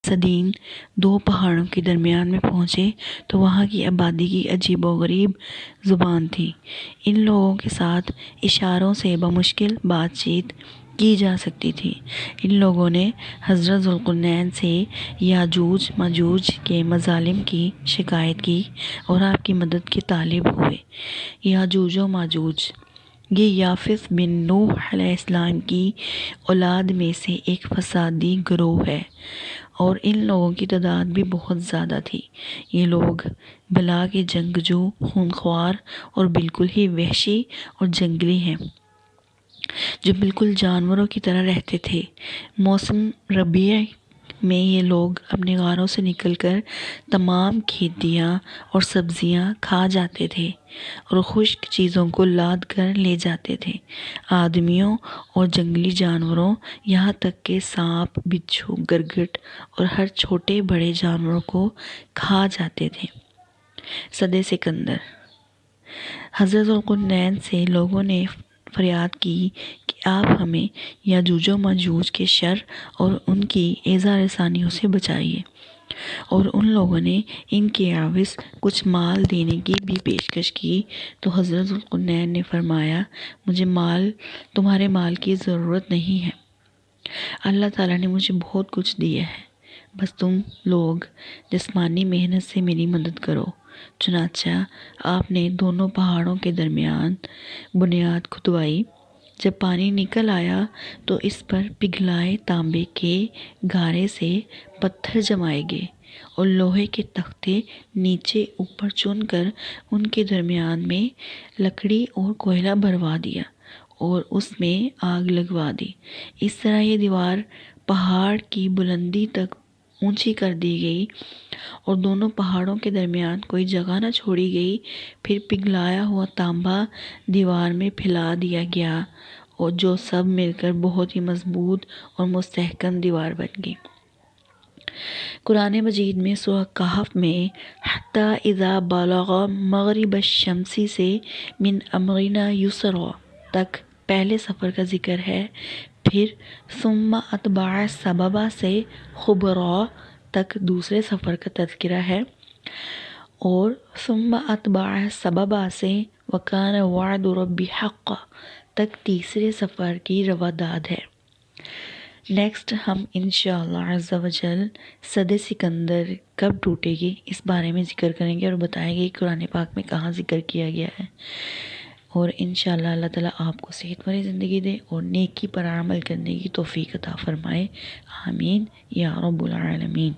صدین دو پہاڑوں کے درمیان میں پہنچے تو وہاں کی آبادی کی عجیب و غریب زبان تھی۔ ان لوگوں کے ساتھ اشاروں سے بمشکل بات چیت کی جا سکتی تھی۔ ان لوگوں نے حضرت ذوالقرنین سے یاجوج ماجوج کے مظالم کی شکایت کی اور آپ کی مدد کے طالب ہوئے۔ یاجوج و ماجوج یہ یافث بن نوح علیہ السلام کی اولاد میں سے ایک فسادی گروہ ہے اور ان لوگوں کی تعداد بھی بہت زیادہ تھی۔ یہ لوگ بلا کے جنگجو، خونخوار اور بالکل ہی وحشی اور جنگلی ہیں، جو بالکل جانوروں کی طرح رہتے تھے۔ موسم ربیع میں یہ لوگ اپنے غاروں سے نکل کر تمام کھیتیاں اور سبزیاں کھا جاتے تھے اور خشک چیزوں کو لاد کر لے جاتے تھے۔ آدمیوں اور جنگلی جانوروں، یہاں تک کہ سانپ، بچھو، گرگٹ اور ہر چھوٹے بڑے جانوروں کو کھا جاتے تھے۔ صدِ سکندر حضرت ذوالقرنین سے لوگوں نے فریاد کی کہ آپ ہمیں یاجوج و ماجوج کے شر اور ان کی ایذا رسانیوں سے بچائیے، اور ان لوگوں نے ان کے عوض کچھ مال دینے کی بھی پیشکش کی تو حضرت ذوالقرنین نے فرمایا، مجھے تمہارے مال کی ضرورت نہیں ہے، اللہ تعالیٰ نے مجھے بہت کچھ دیا ہے، بس تم لوگ جسمانی محنت سے میری مدد کرو۔ چنانچہ آپ نے دونوں پہاڑوں کے درمیان بنیاد کھدوائی۔ جب پانی نکل آیا تو اس پر پگھلائے تانبے کے گارے سے پتھر جمائے گئے اور لوہے کے تختے نیچے اوپر چن کر ان کے درمیان میں لکڑی اور کوئلہ بھروا دیا اور اس میں آگ لگوا دی۔ اس طرح یہ دیوار پہاڑ کی بلندی تک اونچی کر دی گئی اور دونوں پہاڑوں کے درمیان کوئی جگہ نہ چھوڑی گئی۔ پھر پگھلایا ہوا تانبا دیوار میں پھیلا دیا گیا اور جو سب مل کر بہت ہی مضبوط اور مستحکم دیوار بن گئی۔ قرآن مجید میں سورہ کہف میں حَتَّىٰ اِذَا بَلَغَ مَغْرِبَ الشَّمْسِ سے مِنْ أَمْرِنَا يُسْرًا تک پہلے سفر کا ذکر ہے، پھر ثُمَّ أَتْبَعَ سَبَبًا سے خُبْرَا تک دوسرے سفر کا تذکرہ ہے، اور ثُمَّ أَتْبَعَ سَبَبًا سے وَكَانَ وَعْدُ رَبِّ حَقًّا تک تیسرے سفر کی رواداد ہے۔ نیکسٹ ہم انشاءاللہ عز و جل صدِ سکندر کب ٹوٹے گی اس بارے میں ذکر کریں گے اور بتائیں گے کہ قرآن پاک میں کہاں ذکر کیا گیا ہے، اور انشاءاللہ اللہ تعالیٰ آپ کو صحت والی زندگی دے اور نیکی پر عمل کرنے کی توفیق عطا فرمائے، آمین یا رب العالمین۔